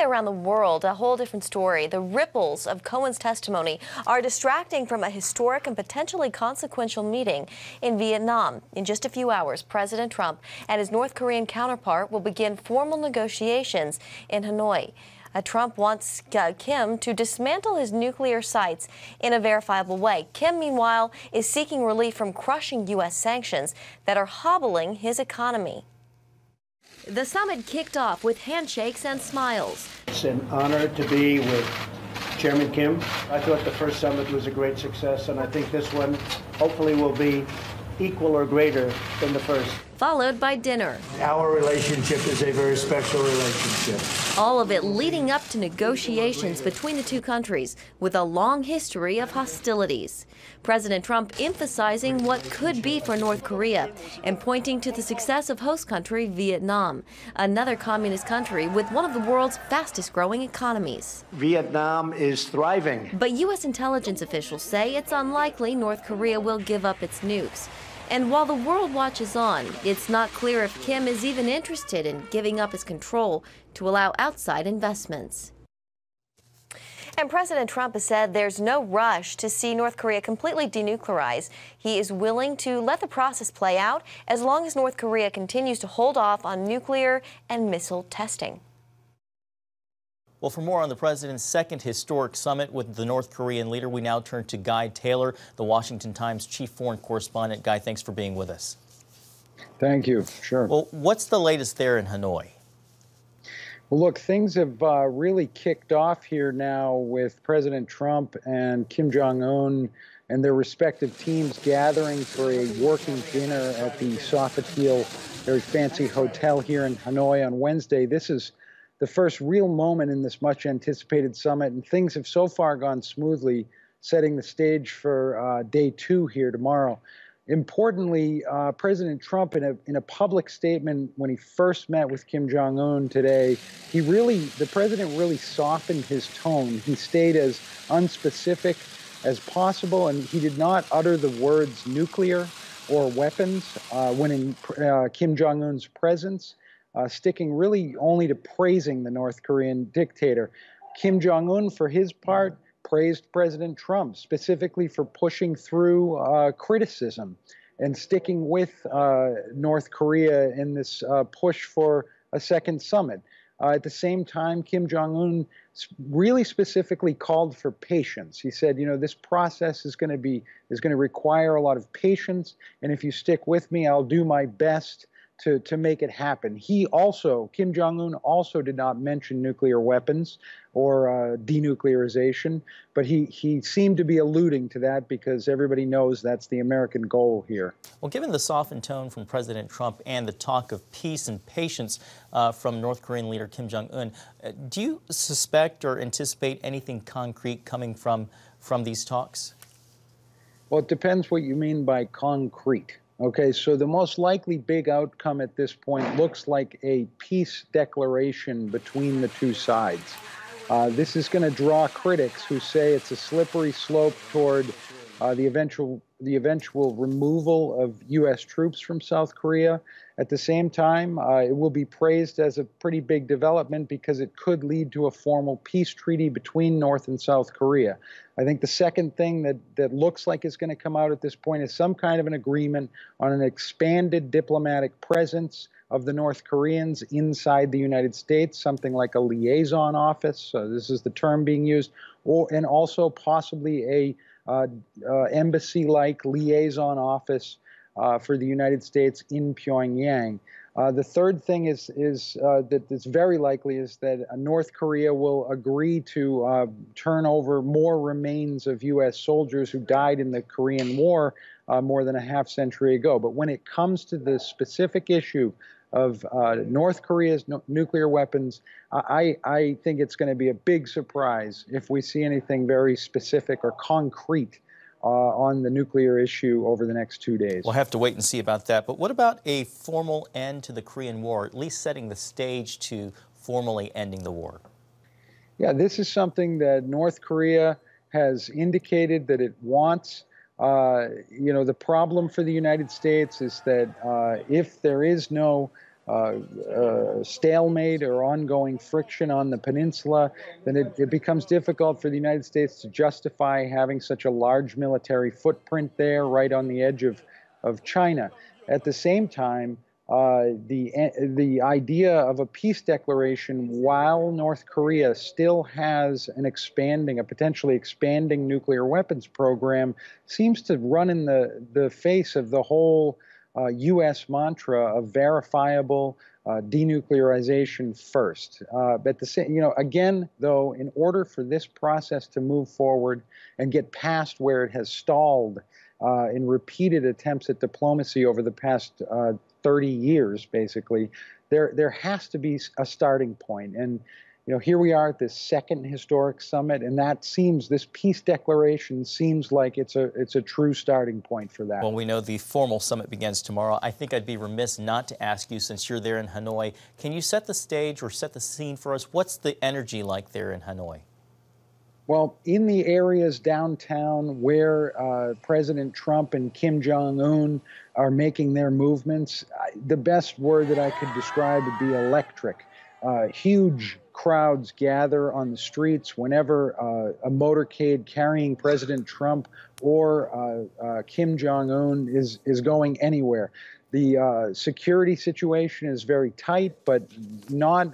Halfway around the world, a whole different story. The ripples of Cohen's testimony are distracting from a historic and potentially consequential meeting in Vietnam. In just a few hours, President Trump and his North Korean counterpart will begin formal negotiations in Hanoi. Trump wants Kim to dismantle his nuclear sites in a verifiable way. Kim, meanwhile, is seeking relief from crushing U.S. sanctions that are hobbling his economy. The summit kicked off with handshakes and smiles. It's an honor to be with Chairman Kim. I thought the first summit was a great success, and I think this one hopefully will be equal or greater than the first. Followed by dinner. Our relationship is a very special relationship. All of it leading up to negotiations between the two countries with a long history of hostilities. President Trump emphasizing what could be for North Korea and pointing to the success of host country Vietnam, another communist country with one of the world's fastest growing economies. Vietnam is thriving. But U.S. intelligence officials say it's unlikely North Korea will give up its nukes. And while the world watches on, it's not clear if Kim is even interested in giving up his control to allow outside investments. And President Trump has said there's no rush to see North Korea completely denuclearized. He is willing to let the process play out as long as North Korea continues to hold off on nuclear and missile testing. Well, for more on the president's second historic summit with the North Korean leader, we now turn to Guy Taylor, the Washington Times chief foreign correspondent. Guy, thanks for being with us. Thank you. Sure. Well, what's the latest there in Hanoi? Well, look, things have really kicked off here now with President Trump and Kim Jong-un and their respective teams gathering for a working dinner at the Sofitel, very fancy hotel here in Hanoi on Wednesday. This is the first real moment in this much-anticipated summit, and things have so far gone smoothly, setting the stage for day two here tomorrow. Importantly, President Trump, in a public statement when he first met with Kim Jong-un today, the president really softened his tone. He stayed as unspecific as possible, and he did not utter the words nuclear or weapons when in Kim Jong-un's presence. Sticking really only to praising the North Korean dictator. Kim Jong-un, for his part, praised President Trump specifically for pushing through criticism and sticking with North Korea in this push for a second summit. At the same time, Kim Jong-un really specifically called for patience. He said, you know, this process is going to require a lot of patience, and if you stick with me, I'll do my best to make it happen. Kim Jong-un also did not mention nuclear weapons or denuclearization, but he seemed to be alluding to that because everybody knows that's the American goal here. Well, given the softened tone from President Trump and the talk of peace and patience from North Korean leader Kim Jong-un, do you suspect or anticipate anything concrete coming from these talks? Well, it depends what you mean by concrete. Okay, so the most likely big outcome at this point looks like a peace declaration between the two sides. This is going to draw critics who say it's a slippery slope toward the eventual removal of U.S. troops from South Korea. At the same time, it will be praised as a pretty big development because it could lead to a formal peace treaty between North and South Korea. I think the second thing that looks like is going to come out at this point is some kind of an agreement on an expanded diplomatic presence of the North Koreans inside the United States, something like a liaison office. So this is the term being used, and also possibly a embassy-like liaison office for the United States in Pyongyang. The third thing that's very likely is that North Korea will agree to turn over more remains of U.S. soldiers who died in the Korean War more than a half century ago. But when it comes to the specific issue of North Korea's nuclear weapons, I think it's going to be a big surprise if we see anything very specific or concrete on the nuclear issue over the next 2 days. We'll have to wait and see about that. But what about a formal end to the Korean War, at least setting the stage to formally ending the war? Yeah, this is something that North Korea has indicated that it wants. The problem for the United States is that if there is no stalemate or ongoing friction on the peninsula, then it becomes difficult for the United States to justify having such a large military footprint there right on the edge of China. At the same time, the idea of a peace declaration while North Korea still has a potentially expanding nuclear weapons program seems to run in the face of the whole U.S. mantra of verifiable denuclearization first. But again, though, in order for this process to move forward and get past where it has stalled in repeated attempts at diplomacy over the past 30 years, basically, there has to be a starting point. And here we are at this second historic summit, and this peace declaration seems like it's a true starting point for that. Well, we know the formal summit begins tomorrow. I think I'd be remiss not to ask you, since you're there in Hanoi, can you set the stage or set the scene for us? What's the energy like there in Hanoi? Well, in the areas downtown where President Trump and Kim Jong-un are making their movements, the best word that I could describe would be electric. Huge crowds gather on the streets whenever a motorcade carrying President Trump or Kim Jong-un is going anywhere. The security situation is very tight, but not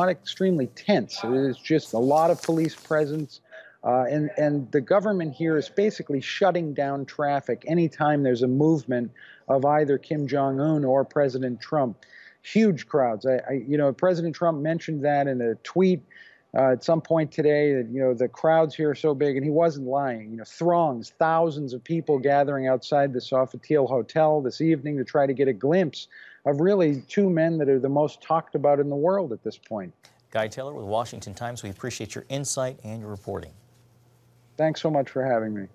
extremely tense. It's just a lot of police presence. And the government here is basically shutting down traffic anytime there's a movement of either Kim Jong-un or President Trump. Huge crowds. President Trump mentioned that in a tweet at some point today, that the crowds here are so big, and he wasn't lying. Throngs, thousands of people gathering outside the Sofitel Hotel this evening to try to get a glimpse of really two men that are the most talked about in the world at this point. Guy Taylor with Washington Times, we appreciate your insight and your reporting. Thanks so much for having me.